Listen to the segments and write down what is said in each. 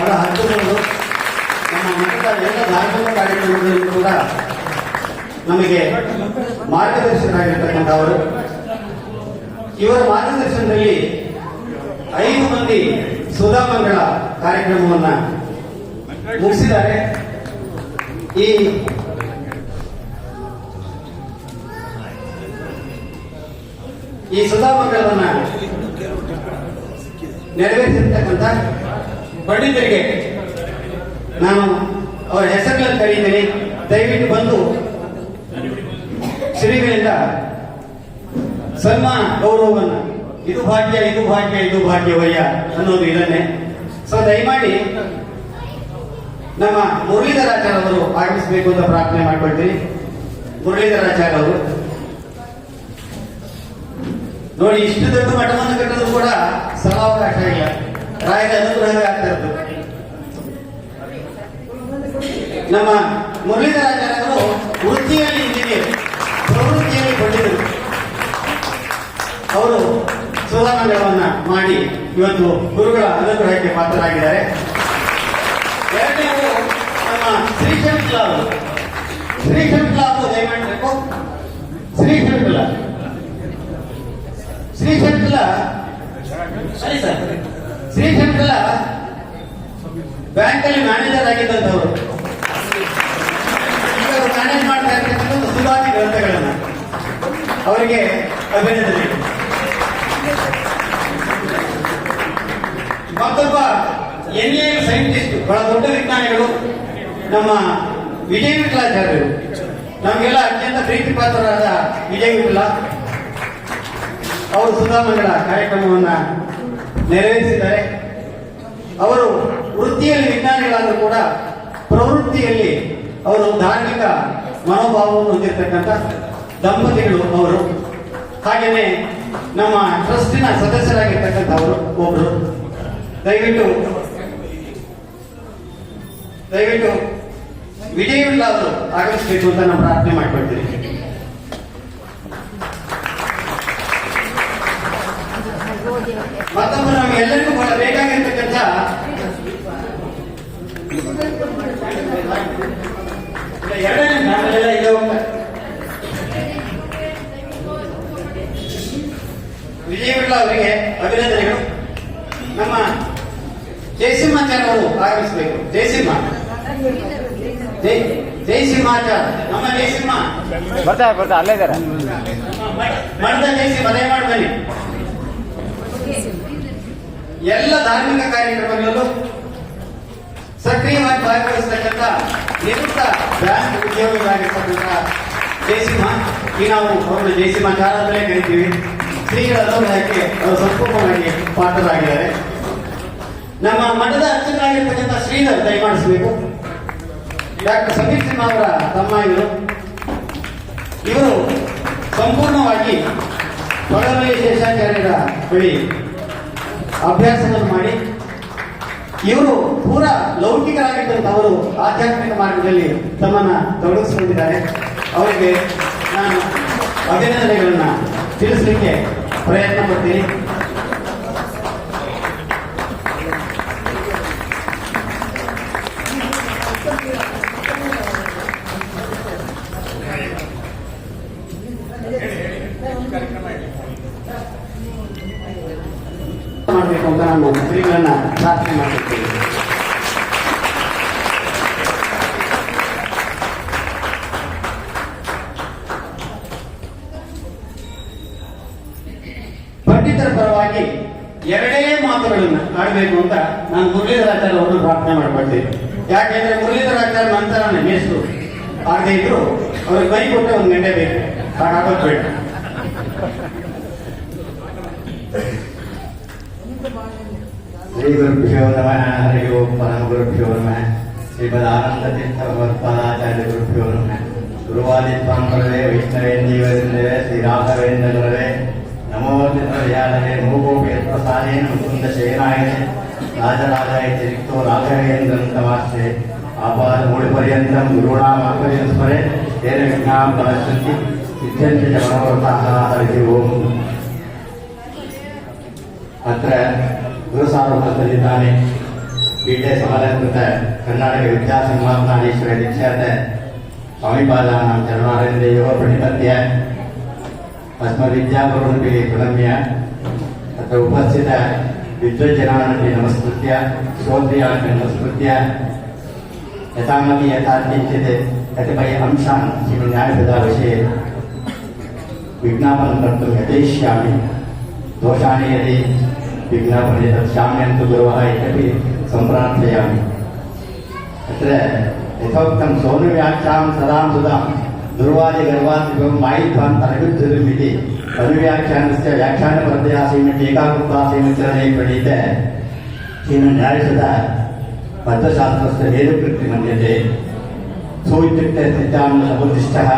ಬಹಳ ಹಂತದವರು ನಮ್ಮ ಮಠದ ಎಲ್ಲ ಧಾರ್ಮಿಕ ಕಾರ್ಯಕ್ರಮಗಳಲ್ಲಿ ಕೂಡ ನಮಗೆ ಮಾರ್ಗದರ್ಶಕರಾಗಿರ್ತಕ್ಕಂಥವರು. ಇವರ ಮಾರ್ಗದರ್ಶನದಲ್ಲಿ 5 ಮಂದಿ ಸುಧಾಮಂಗಳ ಕಾರ್ಯಕ್ರಮವನ್ನ ಮುಗಿಸಿದ್ದಾರೆ. ಈ ಸುಧಾಮಂಗಳವನ್ನ ನೆರವೇರಿಸಿರ್ತಕ್ಕಂಥ ಪಂಡಿತರಿಗೆ ನಾನು ಅವರ ಹೆಸರುಗಳನ್ನು ಕರೀತೀನಿ. ದಯವಿಟ್ಟು ಬಂದು ಶ್ರೀಗಳಿಂದ ಸನ್ಮಾನ ಗೌರವವನ್ನು ಇದು ಭಾಗ್ಯ ಇದು ಭಾಗ್ಯ ಇದು ಭಾಗ್ಯವಯ್ಯ ಅನ್ನೋದು ಇದನ್ನೇ. ಸೊ ದಯಮಾಡಿ ನಮ್ಮ ಮುರಳೀಧರಾಚಾರ್ಯ ಅವರು ಆಗಮಿಸಬೇಕು ಅಂತ ಪ್ರಾರ್ಥನೆ ಮಾಡ್ಕೊಳ್ತೀನಿ. ಮುರಳೀಧರಾಚಾರ್ಯ ಅವರು ನೋಡಿ, ಇಷ್ಟು ದೊಡ್ಡ ಮಠವನ್ನು ಕಟ್ಟೋದು ಕೂಡ ಸ್ಥಳಾವಕಾಶ ಇಲ್ಲ, ರಾಯರ ಅನುಗ್ರಹ ಆಗ್ತಾ ಇರೋದು. ನಮ್ಮ ಮುರಳೀಧರಾಚಾರ್ಯರು ವೃತ್ತಿಯಲ್ಲಿ ಇಂಜಿನಿಯರ್, ಪ್ರವೃತ್ತಿಯಲ್ಲಿ ಪಂಡಿತರು. ಅವರು ಸುಧಾಮಂಗಳವನ್ನ ಮಾಡಿ ಇವತ್ತು ಗುರುಗಳ ಅನುಗ್ರಹಕ್ಕೆ ಪಾತ್ರರಾಗಿದ್ದಾರೆ. ಎರಡನೇದು ನಮ್ಮ ಶ್ರೀಶಂಕಲ ಅವರು. ಶ್ರೀಶಂಕಲ ಅವರು ದಯಮಾಡಬೇಕು. ಶ್ರೀಶಂಕಲ ಸರಿ ಸರ್. ಶ್ರೀಶಂಕಲ ಬ್ಯಾಂಕಲ್ಲಿ ಮ್ಯಾನೇಜರ್ ಆಗಿದ್ದಂಥವರು. ಈಗ ಅವರು ಮ್ಯಾನೇಜ್ ಮಾಡ್ತಾ ಇರ್ತಕ್ಕಂಥ ಸುಧಾರಿ ಗ್ರಂಥಗಳನ್ನು ಅವರಿಗೆ ಅಭಿನಂದನೆ. ಮತ್ತೊಬ್ಬ NAL ಸೈಂಟಿಸ್ಟ್, ಬಹಳ ದೊಡ್ಡ ವಿಜ್ಞಾನಿಗಳು, ನಮ್ಮ ವಿಜಯ ವಿಠಲಾಚಾರ್ಯರು. ನಮಗೆಲ್ಲ ಅತ್ಯಂತ ಪ್ರೀತಿ ಪಾತ್ರರಾದ ವಿಜಯ ವಿಠಲ ಅವರು ಸುಧಾಮಂಗಳ ಕಾರ್ಯಕ್ರಮವನ್ನ ನೆರವೇರಿಸಿದ್ದಾರೆ. ಅವರು ವೃತ್ತಿಯಲ್ಲಿ ವಿಜ್ಞಾನಿಗಳಾದರೂ ಕೂಡ ಪ್ರವೃತ್ತಿಯಲ್ಲಿ ಅವರು ಧಾರ್ಮಿಕ ಮನೋಭಾವವನ್ನು ಹೊಂದಿರತಕ್ಕಂಥ ದಂಪತಿಗಳು ಅವರು. ಹಾಗೆಯೇ ನಮ್ಮ ಟ್ರಸ್ಟಿನ ಸದಸ್ಯರಾಗಿರ್ತಕ್ಕಂಥವರು ಒಬ್ರು. ದಯವಿಟ್ಟು ವಿಜಯ ವಿಠಲ ಅವರು ಆಗಮಿಸಬೇಕು ಅಂತ ನಾನು ಪ್ರಾರ್ಥನೆ ಮಾಡ್ಕೊಳ್ತೀನಿ. ಮತ್ತೊಬ್ಬರು ನಮಗೆಲ್ಲರಿಗೂ ಬಹಳ ಬೇಕಾಗಿರ್ತಕ್ಕಂಥ ಎರಡನೇ ನಾವೆಲ್ಲ ಇದೆ ವಿಜಯ ವಿಠಲ ಅವರಿಗೆ ಅಭಿನಂದನೆಗಳು. ನಮ್ಮ ಜಯಸಿಂಹಾಚಾರ್ಯ ಅವರು ಆಗಮಿಸಬೇಕು. ಜಯಸಿಂಹಾಚಾರ್ಯ, ನಮ್ಮ ಜಯಸಿಂಹ ಬರ್ತಾ ಅಲ್ಲೇ ಇದ್ದಾರೆ. ಮಠದ ಜಯಸಿಂಹ ದಯಮಾಡಿ ಬನ್ನಿ. ಎಲ್ಲ ಧಾರ್ಮಿಕ ಕಾರ್ಯಕ್ರಮಗಳಲ್ಲೂ ಸಕ್ರಿಯವಾಗಿ ಭಾಗವಹಿಸತಕ್ಕಂಥ ನಿವೃತ್ತ ಬ್ಯಾಂಕ್ ಉದ್ಯೋಗಿಗಳಾಗಿರ್ತಕ್ಕಂಥ ಜಯಸಿಂಹ. ಈಗ ನಾವು ಅವರನ್ನು ಜಯಸಿಂಹಾಚಾರ್ಯ ಅಂತಲೇ ಕರಿತೀವಿ. ಶ್ರೀಗಳ ಅನುಗ್ರಹಕ್ಕೆ ಅವರು ಸಂಪೂರ್ಣವಾಗಿ ಪಾತ್ರರಾಗಿದ್ದಾರೆ. ನಮ್ಮ ಮಠದ ಅರ್ಚಕರಾಗಿರ್ತಕ್ಕಂಥ ಶ್ರೀಧರ್ ದಯಮಾಡಿಸಬೇಕು. ಡಾಕ್ಟರ್ ಸಮೀರ್ ಸಿಂಹ ಅವರ ತಮ್ಮ ಇವರು ಸಂಪೂರ್ಣವಾಗಿ ಹೊಳಮೈ ಶೇಷಾಚಾರ್ಯರ ಬಳಿ ಅಭ್ಯಾಸವನ್ನು ಮಾಡಿ ಇವರು ಪೂರಾ ಲೌಕಿಕರಾಗಿದ್ದಂಥವರು ಆಧ್ಯಾತ್ಮಿಕ ಮಾರ್ಗದಲ್ಲಿ ತಮ್ಮನ್ನ ತೊಡಗಿಸಿಕೊಂಡಿದ್ದಾರೆ. ಅವರಿಗೆ ನಾನು ಅಭಿನಂದನೆಗಳನ್ನ ತಿಳಿಸಲಿಕ್ಕೆ ಪ್ರಯತ್ನ ಪಡ್ತೀನಿ. ಮಾಡಬೇಕು ಅಂತ ನಾನು ಶ್ರೀಗಳನ್ನ ಪ್ರಾರ್ಥನೆ ಮಾಡುತ್ತೇನೆ. ಪಂಡಿತರ ಪರವಾಗಿ ಎರಡೇ ಮಾತುಗಳನ್ನು ಆಡಬೇಕು ಅಂತ ನಾನು ಮುರಳೀಧರಾಚಾರ್ಯ ಅವರನ್ನು ಪ್ರಾರ್ಥನೆ ಮಾಡ್ಕೊಳ್ತೇನೆ. ಯಾಕೆಂದ್ರೆ ಮುರಳೀಧರಾಚಾರ್ಯ ನಂತರ ನನ್ನ ಹೆಸರು ಆಗದೆ ಇದ್ರು ಅವ್ರಿಗೆ ಕೈ ಕೊಟ್ಟರೆ ಒಂದು ಗಂಟೆ ಬೇಕು, ಹಾಗಾಗೋದು ಬೇಡ. ಶ್ರೀ ಗುರುಭ್ಯೋ ನಮಃ. ಹರಿ ಓಂ. ಪರಮ ಗುರುಭ್ಯೋ ನಮಃ. ಶ್ರೀಮದಾನಂದತೀರ್ಥ ಭಗವತ್ಪಾದಾಚಾರ್ಯ ಗುರುಭ್ಯೋ ನಮಃ. ಗುರುವಾದಿತ್ವಾಂಬರವೇ ವೈಷ್ಣವೇಂದೀವರಿಂದವೇ ಶ್ರೀರಾಘವೇಂದ್ರವೇ ನಮೋ ಚಿತ್ರಯಾಲಯೇ ಮೂಗೋಪಿ ಯತ್ಪ್ರಸಾದೇನ ಮುಕುಂದ ಶೇನಾಯನೆ ರಾಜರಾಜಾಯ ರಿಕ್ತೋ ರಾಘವೇಂದ್ರಂ ತಮಾಶ್ರೇ ಆಪಾದ ಮೂಡಿಪರ್ಯಂತಂ ಗುರುಣಾಮಾಪರ್ಯಂ ಸ್ಮರೆ ತೇನ ವಿಘ್ನಾಂ ಪ್ರಣಶ್ಯಂತಿ ಸಿದ್ಧ್ಯಂತಿ ಚ ಮನೋರಥಾಃ. ಹರಿ ಓಂ. ಅತ್ರ ಗುರುಸಾರ್ವಭೌಮರಿದ್ದಾನೆ. पीठे समलंकृत कर्नाटक विद्यासिंहासनाधीश्वर दीक्षात स्वामीपादानां चरणारविन्दयोः प्रणिपत्य अस्मद्विद्यागुरुभिः प्रणम्य तत्र उपस्थित विद्वज्जनानपि नमस्कृत्य श्रोत्रियानपि नमस्कृत्य यथामति यथा किञ्चित् कतिपय अंशान् श्रीमन्न्यायसुधाविषये विज्ञापनं कर्तुं यतयिष्यामि। दोषाणि यदि विज्ञापने तत् क्षाम्यन्तु गुरवः इत्यपि सम्प्रार्थयामि। अत्र यथोक्तं सोनुव्याख्यां सदां सुधां दुर्वादिगर्वादिवं मायित्वान् तनविद्धुरिम् इति अनुव्याख्यानस्य व्याख्यानप्रत्यया टीकाकृत्वा श्रीमच्चरणे प्रणीत श्रीमन्न्यायसुधा पद्मशास्त्रस्य वेदकृति मन्यते। सो इत्युक्ते सत्यानन्दसमुद्दिष्टः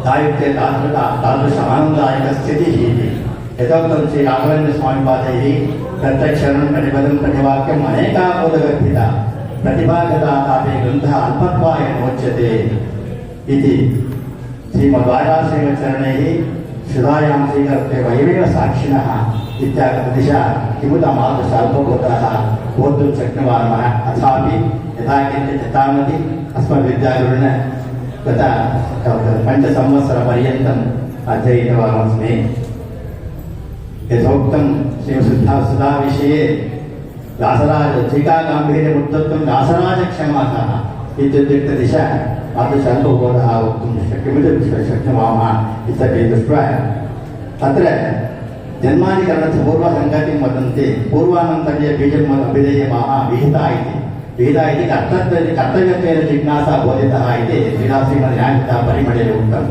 ता इत्युक्ते तादृश आनन्दायकस्थितिः इति। यथोक्तं श्रीराघवेन्द्रस्वामिपादैः प्रत्यक्षरं प्रतिपदं प्रतिवाक्यम् अनेकाबोधगर्भिता प्रतिभागता तापि ग्रन्थः अल्पत्वाय नोच्यते इति श्रीमद्वाराश्रीमच्चरणैः सुधायां स्वीकृत्य वयमेव साक्षिणः इत्यादिदिशा किमुतमादृश अल्पबोधाः बोद्धुं शक्नुवामः। अथापि यथा किञ्चित् यथामति अस्मद्विद्यागुरुणा गत 5 संवत्सरपर्यन्तम् अध्ययितवानस्मि। यथोक्तं श्रीमद्सुधा विषये व्यासराज टीकागाम्भीर्यमुक्तत्वं व्यासराजक्षमाः इत्युक्ते दिशा तादृशल्पबोधः वक्तुं शक्यमिति शक्नुवामः इत्यपि दृष्ट्वा तत्र जन्मादिकरणस्य पूर्वसङ्गतिं वदन्ति। पूर्वानन्तर्य बीजम् अभिधेयमाः विहिता इति कर्तव्यत्वेन जिज्ञासा बोधितः इति श्रीमन्न्यायसुधा परिमळे उक्तम्।